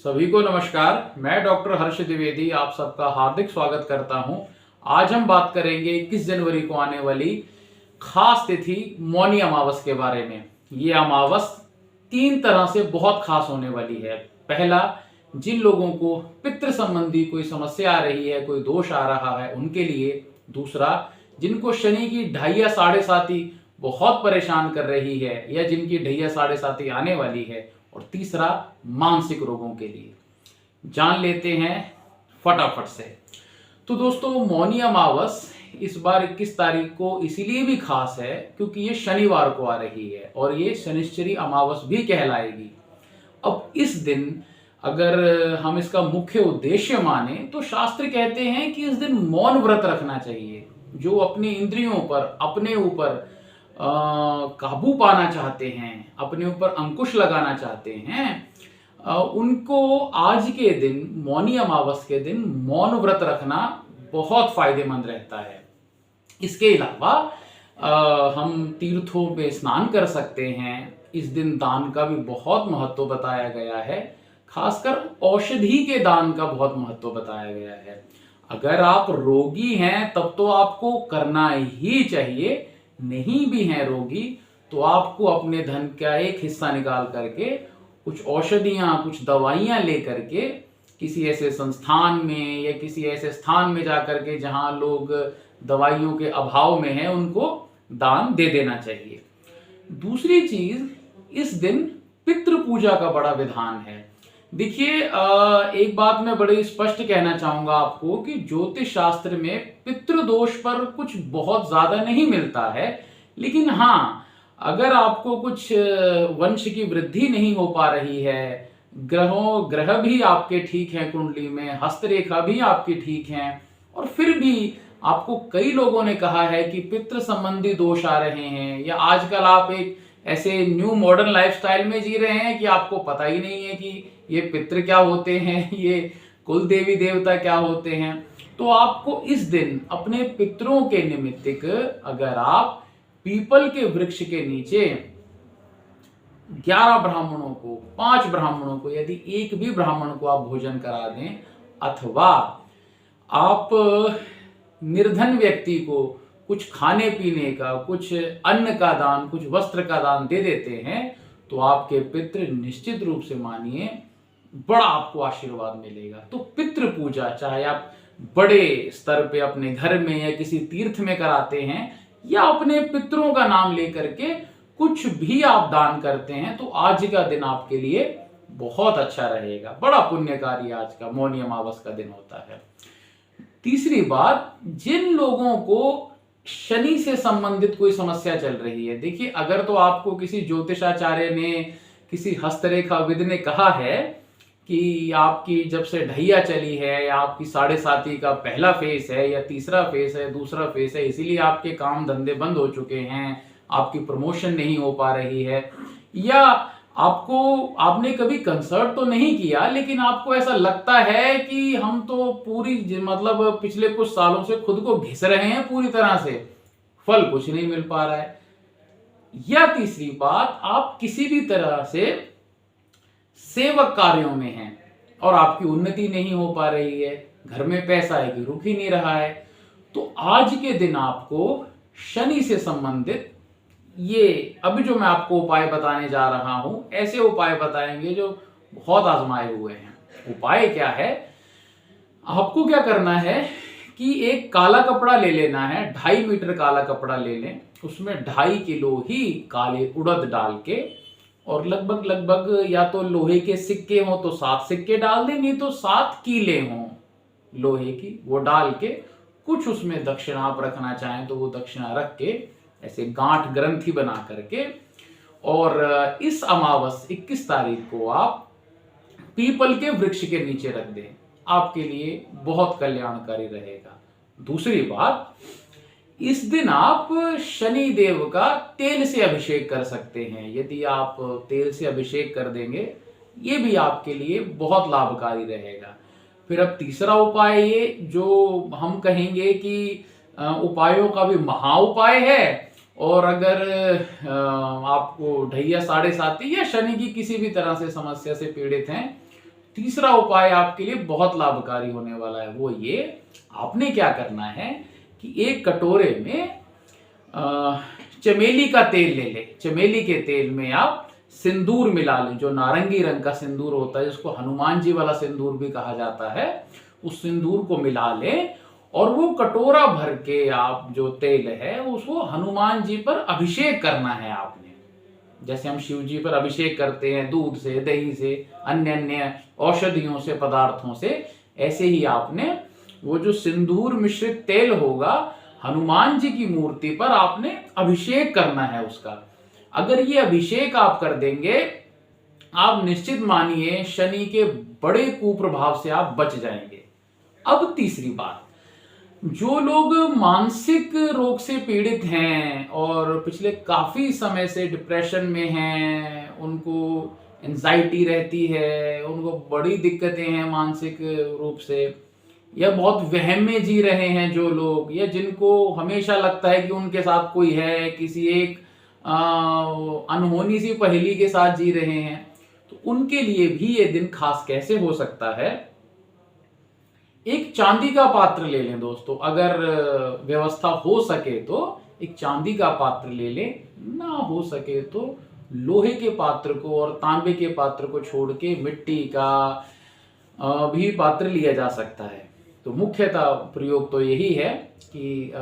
सभी को नमस्कार। मैं डॉक्टर हर्ष द्विवेदी आप सबका हार्दिक स्वागत करता हूं। आज हम बात करेंगे 21 जनवरी को आने वाली खास तिथि मौनी अमावस के बारे में। ये अमावस 3 तरह से बहुत खास होने वाली है। पहला, जिन लोगों को पितृ संबंधी कोई समस्या आ रही है, कोई दोष आ रहा है, उनके लिए। दूसरा, जिनको शनि की ढैया साढ़े साती बहुत परेशान कर रही है या जिनकी ढैया साढ़े साती आने वाली है। और तीसरा, मानसिक रोगों के लिए। जान लेते हैं फटाफट से। तो दोस्तों, मौनी अमावस इस बार 21 तारीख को इसीलिए भी खास है क्योंकि ये शनिवार को आ रही है और ये शनिश्चरी अमावस भी कहलाएगी। अब इस दिन अगर हम इसका मुख्य उद्देश्य माने तो शास्त्र कहते हैं कि इस दिन मौन व्रत रखना चाहिए। जो अपनी इंद्रियों पर, अपने ऊपर काबू पाना चाहते हैं, अपने ऊपर अंकुश लगाना चाहते हैं, उनको आज के दिन, मौनी अमावस के दिन मौन व्रत रखना बहुत फायदेमंद रहता है। इसके अलावा हम तीर्थों पे स्नान कर सकते हैं। इस दिन दान का भी बहुत महत्व बताया गया है। खासकर औषधि के दान का बहुत महत्व बताया गया है। अगर आप रोगी हैं तब तो आपको करना ही चाहिए, नहीं भी हैं रोगी तो आपको अपने धन का एक हिस्सा निकाल करके कुछ औषधियां, कुछ दवाइयां लेकर के किसी ऐसे संस्थान में या किसी ऐसे स्थान में जाकर के जहां लोग दवाइयों के अभाव में हैं, उनको दान दे देना चाहिए। दूसरी चीज, इस दिन पितृ पूजा का बड़ा विधान है। देखिए, एक बात मैं बड़ी स्पष्ट कहना चाहूंगा आपको कि ज्योतिष शास्त्र में पितृदोष पर कुछ बहुत ज्यादा नहीं मिलता है। लेकिन हाँ, अगर आपको कुछ वंश की वृद्धि नहीं हो पा रही है, ग्रह भी आपके ठीक हैं कुंडली में, हस्तरेखा भी आपकी ठीक हैं, और फिर भी आपको कई लोगों ने कहा है कि पितृ संबंधी दोष आ रहे हैं, या आजकल आप एक ऐसे न्यू मॉडर्न लाइफस्टाइल में जी रहे हैं कि आपको पता ही नहीं है कि ये पितृ क्या होते हैं, ये कुल देवी देवता क्या होते हैं। तो आपको इस दिन अपने पितरों के निमित्तिक, अगर आप पीपल के वृक्ष के नीचे 11 ब्राह्मणों को, 5 ब्राह्मणों को, यदि एक भी ब्राह्मण को आप भोजन करा दें, अथवा आप निर्धन व्यक्ति को कुछ खाने पीने का, कुछ अन्न का दान, कुछ वस्त्र का दान दे देते हैं, तो आपके पितृ निश्चित रूप से मानिए बड़ा आपको आशीर्वाद मिलेगा। तो पितृ पूजा चाहे आप बड़े स्तर पे अपने घर में या किसी तीर्थ में कराते हैं, या अपने पितरों का नाम लेकर के कुछ भी आप दान करते हैं, तो आज का दिन आपके लिए बहुत अच्छा रहेगा। बड़ा पुण्यकारी आज का मौनी अमावस का दिन होता है। तीसरी बात, जिन लोगों को शनि से संबंधित कोई समस्या चल रही है, देखिए, अगर तो आपको किसी ज्योतिषाचार्य ने, किसी हस्तरेखा विद ने कहा है कि आपकी जब से ढैया चली है, या आपकी साढ़े साती का पहला फेस है, या तीसरा फेस है, दूसरा फेस है, इसीलिए आपके काम धंधे बंद हो चुके हैं, आपकी प्रमोशन नहीं हो पा रही है, या आपने कभी कंसर्ट तो नहीं किया लेकिन आपको ऐसा लगता है कि हम तो पूरी मतलब पिछले कुछ सालों से खुद को घिस रहे हैं पूरी तरह से, फल कुछ नहीं मिल पा रहा है। या तीसरी बात, आप किसी भी तरह से सेवक कार्यों में हैं और आपकी उन्नति नहीं हो पा रही है, घर में पैसा है कि रुक ही नहीं रहा है, तो आज के दिन आपको शनि से संबंधित ये अभी जो मैं आपको उपाय बताने जा रहा हूं, ऐसे उपाय बताएंगे जो बहुत आजमाए हुए हैं। उपाय क्या है? आपको क्या करना है कि एक काला कपड़ा ले लेना है, 2.5 मीटर काला कपड़ा ले लें, उसमें 2.5 किलो ही काले उड़द डाल के, और लगभग या तो लोहे के सिक्के हो तो 7 सिक्के डाल दें, नहीं तो 7 कीले हों लोहे की, वो डाल के कुछ उसमें दक्षिणा आप रखना चाहें तो वो दक्षिणा रख के ऐसे गांठ ग्रंथि बना करके, और इस अमावस 21 तारीख को आप पीपल के वृक्ष के नीचे रख दें, आपके लिए बहुत कल्याणकारी रहेगा। दूसरी बात, इस दिन आप शनि देव का तेल से अभिषेक कर सकते हैं। यदि आप तेल से अभिषेक कर देंगे, ये भी आपके लिए बहुत लाभकारी रहेगा। फिर अब तीसरा उपाय, ये जो हम कहेंगे कि उपायों का भी महा उपाय है, और अगर आपको ढैया साढ़े साती या शनि की किसी भी तरह से समस्या से पीड़ित हैं, तीसरा उपाय आपके लिए बहुत लाभकारी होने वाला है। वो ये, आपने क्या करना है कि एक कटोरे में चमेली का तेल ले ले। चमेली के तेल में आप सिंदूर मिला लें, जो नारंगी रंग का सिंदूर होता है, जिसको हनुमान जी वाला सिंदूर भी कहा जाता है। उस सिंदूर को मिला लें और वो कटोरा भर के आप जो तेल है उसको हनुमान जी पर अभिषेक करना है आपने। जैसे हम शिव जी पर अभिषेक करते हैं दूध से, दही से, अन्य अन्य औषधियों से, पदार्थों से, ऐसे ही आपने वो जो सिंदूर मिश्रित तेल होगा हनुमान जी की मूर्ति पर आपने अभिषेक करना है उसका। अगर ये अभिषेक आप कर देंगे, आप निश्चित मानिए शनि के बड़े कुप्रभाव से आप बच जाएंगे। अब तीसरी बात, जो लोग मानसिक रोग से पीड़ित हैं और पिछले काफी समय से डिप्रेशन में हैं, उनको एंजाइटी रहती है, उनको बड़ी दिक्कतें हैं मानसिक रूप से, या बहुत वहम में जी रहे हैं जो लोग, या जिनको हमेशा लगता है कि उनके साथ कोई है, किसी एक अनहोनी सी पहेली के साथ जी रहे हैं, तो उनके लिए भी ये दिन खास कैसे हो सकता है। एक चांदी का पात्र ले लें दोस्तों, अगर व्यवस्था हो सके तो एक चांदी का पात्र ले लें, ना हो सके तो लोहे के पात्र को और तांबे के पात्र को छोड़ के मिट्टी का भी पात्र लिया जा सकता है। तो मुख्यतः प्रयोग तो यही है कि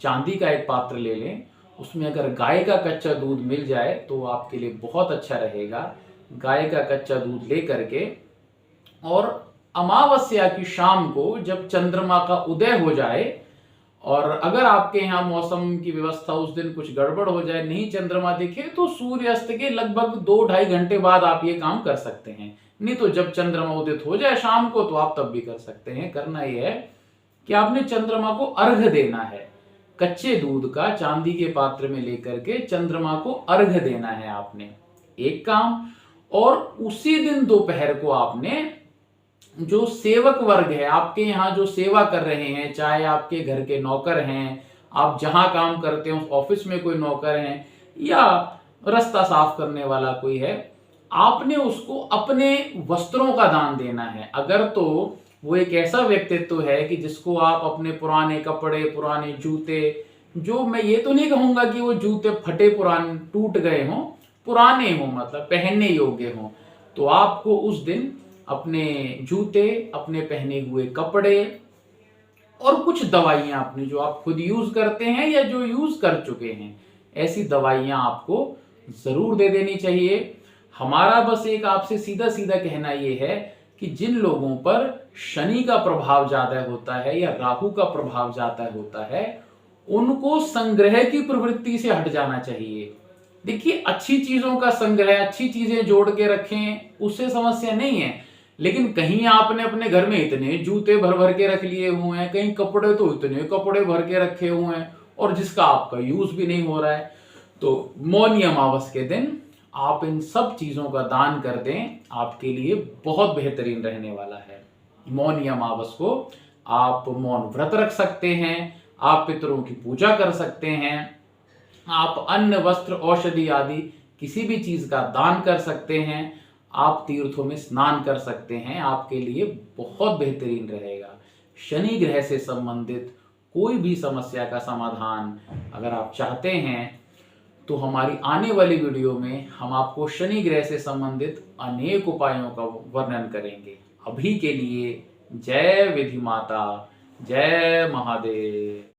चांदी का एक पात्र ले लें, उसमें अगर गाय का कच्चा दूध मिल जाए तो आपके लिए बहुत अच्छा रहेगा। गाय का कच्चा दूध ले करके, और अमावस्या की शाम को जब चंद्रमा का उदय हो जाए, और अगर आपके यहाँ मौसम की व्यवस्था उस दिन कुछ गड़बड़ हो जाए, नहीं चंद्रमा दिखे, तो सूर्यास्त के लगभग 2-2.5 घंटे बाद आप ये काम कर सकते हैं। नहीं तो जब चंद्रमा उदित हो जाए शाम को, तो आप तब भी कर सकते हैं। करना यह है कि आपने चंद्रमा को अर्घ्य देना है। कच्चे दूध का चांदी के पात्र में लेकर के चंद्रमा को अर्घ्य देना है आपने, एक काम। और उसी दिन दोपहर को आपने जो सेवक वर्ग है आपके यहाँ, जो सेवा कर रहे हैं, चाहे आपके घर के नौकर हैं, आप जहां काम करते हो उस ऑफिस में कोई नौकर हैं, या रास्ता साफ करने वाला कोई है, आपने उसको अपने वस्त्रों का दान देना है। अगर तो वो एक ऐसा व्यक्तित्व है कि जिसको आप अपने पुराने कपड़े, पुराने जूते, जो मैं ये तो नहीं कहूंगा कि वो जूते फटे पुराने टूट गए हों, पुराने हों, मतलब पहनने योग्य हों, तो आपको उस दिन अपने जूते, अपने पहने हुए कपड़े और कुछ दवाइयां अपनी जो आप खुद यूज करते हैं या जो यूज कर चुके हैं, ऐसी दवाइयां आपको जरूर दे देनी चाहिए। हमारा बस एक आपसे सीधा सीधा कहना यह है कि जिन लोगों पर शनि का प्रभाव ज्यादा होता है या राहु का प्रभाव ज्यादा होता है, उनको संग्रह की प्रवृत्ति से हट जाना चाहिए। देखिए, अच्छी चीजों का संग्रह, अच्छी चीजें जोड़ के रखें, उससे समस्या नहीं है। लेकिन कहीं आपने अपने घर में इतने जूते भर भर के रख लिए हुए हैं, कहीं कपड़े तो इतने कपड़े भर के रखे हुए हैं, और जिसका आपका यूज भी नहीं हो रहा है, तो मौनी अमावस के दिन आप इन सब चीजों का दान कर दें, आपके लिए बहुत बेहतरीन रहने वाला है। मौनी अमावस को आप मौन व्रत रख सकते हैं, आप पितरों की पूजा कर सकते हैं, आप अन्न, वस्त्र, औषधि आदि किसी भी चीज का दान कर सकते हैं, आप तीर्थों में स्नान कर सकते हैं, आपके लिए बहुत बेहतरीन रहेगा। शनि ग्रह से संबंधित कोई भी समस्या का समाधान अगर आप चाहते हैं, तो हमारी आने वाली वीडियो में हम आपको शनि ग्रह से संबंधित अनेक उपायों का वर्णन करेंगे। अभी के लिए जय विधि माता, जय महादेव।